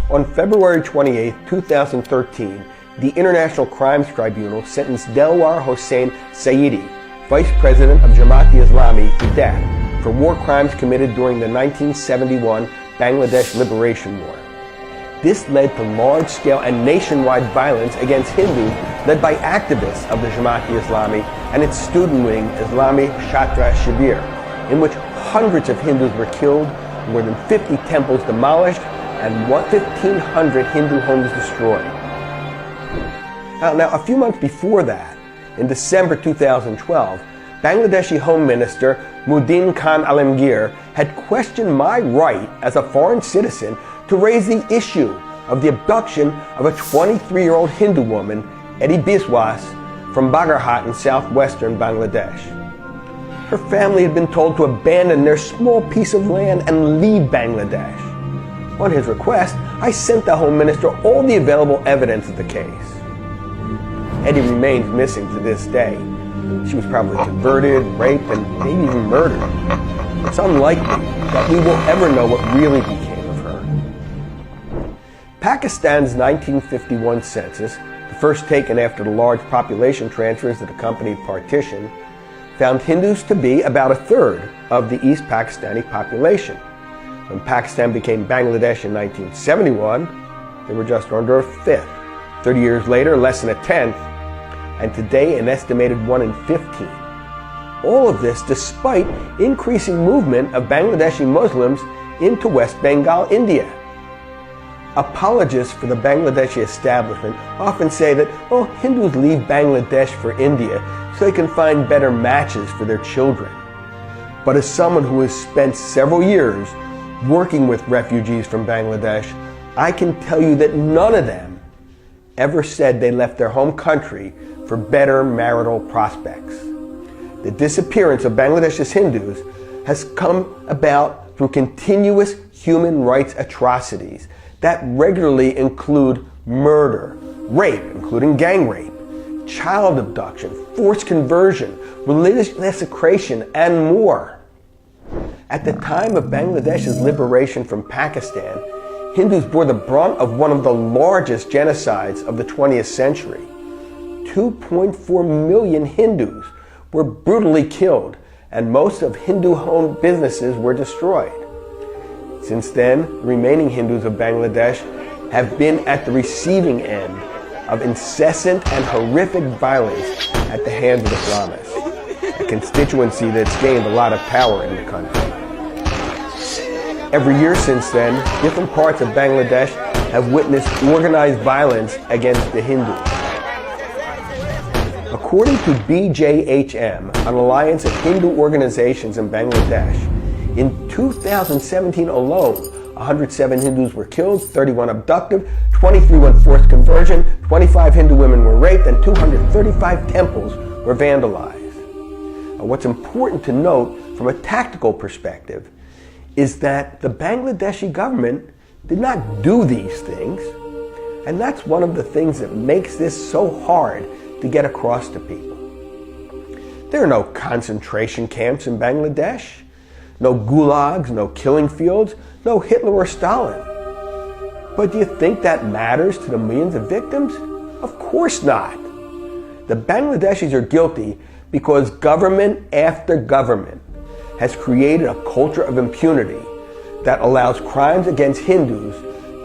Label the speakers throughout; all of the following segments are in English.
Speaker 1: On February 28, 2013, the International Crimes Tribunal sentenced Delwar Hossain Saidi, Vice President of Jamaat-e-Islami, to death for war crimes committed during the 1971 Bangladesh Liberation War. This led to large-scale and nationwide violence against Hindus led by activists of the Jamaat-e-Islami and its student wing, Islami Chhatra Shibir, in which hundreds of Hindus were killed, more than 50 temples demolished, and 1,500 Hindu homes destroyed. Now, a few months before that, in December 2012, Bangladeshi Home Minister Muhyiddin Khan Alamgir had questioned my right as a foreign citizen to raise the issue of the abduction of a 23-year-old Hindu woman, Edi Biswas, from Bagarhat in southwestern Bangladesh. Her family had been told to abandon their small piece of land and leave Bangladesh. On his request, I sent the Home Minister all the available evidence of the case. Edi remains missing to this day. She was probably converted, raped, and maybe even murdered. It's unlikely that we will ever know what really became of her. Pakistan's 1951 census, the first taken after the large population transfers that accompanied partition, found Hindus to be about a third of the East Pakistani population. When Pakistan became Bangladesh in 1971, they were just under a fifth. 30 years later, less than a tenth, and today an estimated 1 in 15. All of this despite increasing movement of Bangladeshi Muslims into West Bengal, India. Apologists for the Bangladeshi establishment often say that, Hindus leave Bangladesh for India so they can find better matches for their children. But as someone who has spent several years working with refugees from Bangladesh, I can tell you that none of them ever said they left their home country for better marital prospects. The disappearance of Bangladesh's Hindus has come about through continuous human rights atrocities that regularly include murder, rape, including gang rape, child abduction, forced conversion, religious desecration, and more. At the time of Bangladesh's liberation from Pakistan, Hindus bore the brunt of one of the largest genocides of the 20th century. 2.4 million Hindus were brutally killed, and most of Hindu-owned businesses were destroyed. Since then, the remaining Hindus of Bangladesh have been at the receiving end of incessant and horrific violence at the hands of the Islamists, a constituency that's gained a lot of power in the country. Every year since then, different parts of Bangladesh have witnessed organized violence against the Hindus. According to BJHM, an alliance of Hindu organizations in Bangladesh, in 2017 alone, 107 Hindus were killed, 31 abducted, 23 went forced conversion, 25 Hindu women were raped, and 235 temples were vandalized. Now, what's important to note from a tactical perspective is that the Bangladeshi government did not do these things, and that's one of the things that makes this so hard to get across to people. There are no concentration camps in Bangladesh, no gulags, no killing fields, no Hitler or Stalin. But do you think that matters to the millions of victims? Of course not. The Bangladeshis are guilty because government after government has created a culture of impunity that allows crimes against Hindus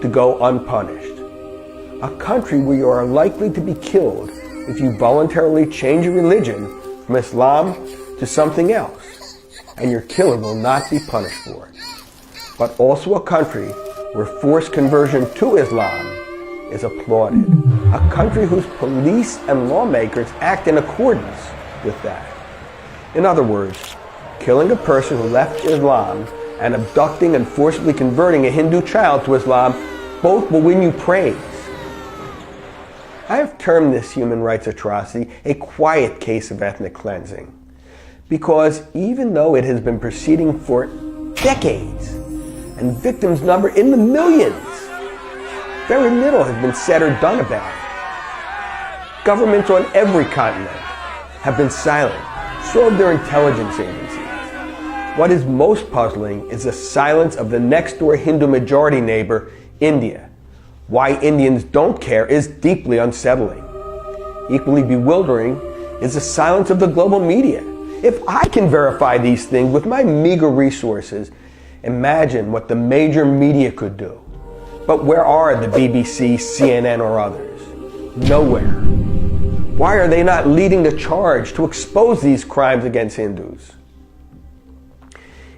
Speaker 1: to go unpunished. A country where you are likely to be killed if you voluntarily change your religion from Islam to something else, and your killer will not be punished for it. But also a country where forced conversion to Islam is applauded. A country whose police and lawmakers act in accordance with that. In other words, killing a person who left Islam and abducting and forcibly converting a Hindu child to Islam both will win you praise. I have termed this human rights atrocity a quiet case of ethnic cleansing, because even though it has been proceeding for decades and victims number in the millions, very little has been said or done about it. Governments on every continent have been silent, so have their intelligence agencies. What is most puzzling is the silence of the next-door Hindu majority neighbor, India. Why Indians don't care is deeply unsettling. Equally bewildering is the silence of the global media. If I can verify these things with my meager resources, imagine what the major media could do. But where are the BBC, CNN, or others? Nowhere. Why are they not leading the charge to expose these crimes against Hindus?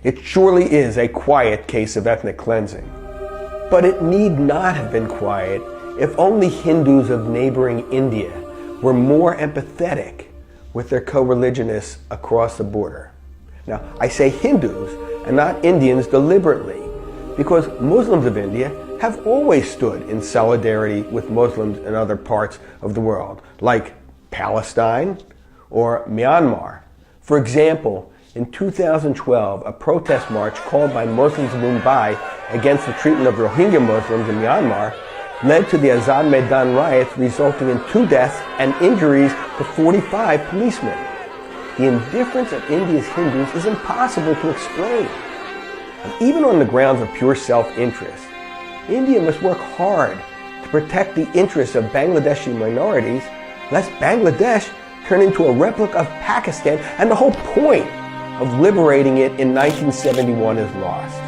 Speaker 1: It surely is a quiet case of ethnic cleansing. But it need not have been quiet if only Hindus of neighboring India were more empathetic with their co-religionists across the border. Now, I say Hindus and not Indians deliberately, because Muslims of India have always stood in solidarity with Muslims in other parts of the world, like Palestine or Myanmar. For example, in 2012, a protest march called by Muslims in Mumbai against the treatment of Rohingya Muslims in Myanmar led to the Azad Maidan riots, resulting in 2 deaths and injuries to 45 policemen. The indifference of India's Hindus is impossible to explain. And even on the grounds of pure self-interest, India must work hard to protect the interests of Bangladeshi minorities, lest Bangladesh turn into a replica of Pakistan and the whole point of liberating it in 1971 is lost.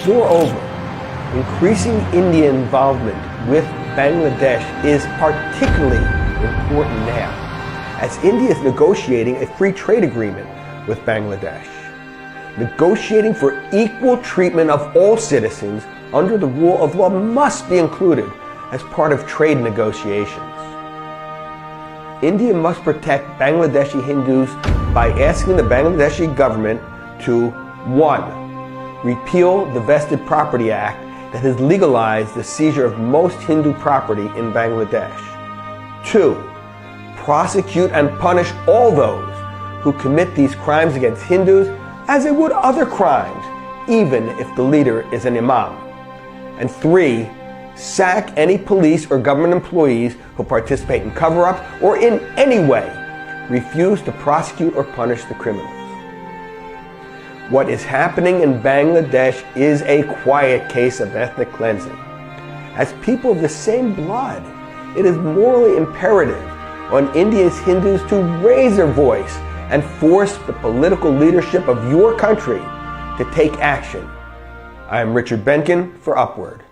Speaker 1: Moreover, increasing Indian involvement with Bangladesh is particularly important now, as India is negotiating a free trade agreement with Bangladesh. Negotiating for equal treatment of all citizens under the rule of law must be included as part of trade negotiations. India must protect Bangladeshi Hindus by asking the Bangladeshi government to 1. Repeal the Vested Property Act that has legalized the seizure of most Hindu property in Bangladesh. 2. Prosecute and punish all those who commit these crimes against Hindus as they would other crimes, even if the leader is an imam. And 3. Sack any police or government employees who participate in cover-ups or in any way refuse to prosecute or punish the criminals. What is happening in Bangladesh is a quiet case of ethnic cleansing. As people of the same blood, it is morally imperative on India's Hindus to raise their voice and force the political leadership of your country to take action. I am Richard Benkin for Upward.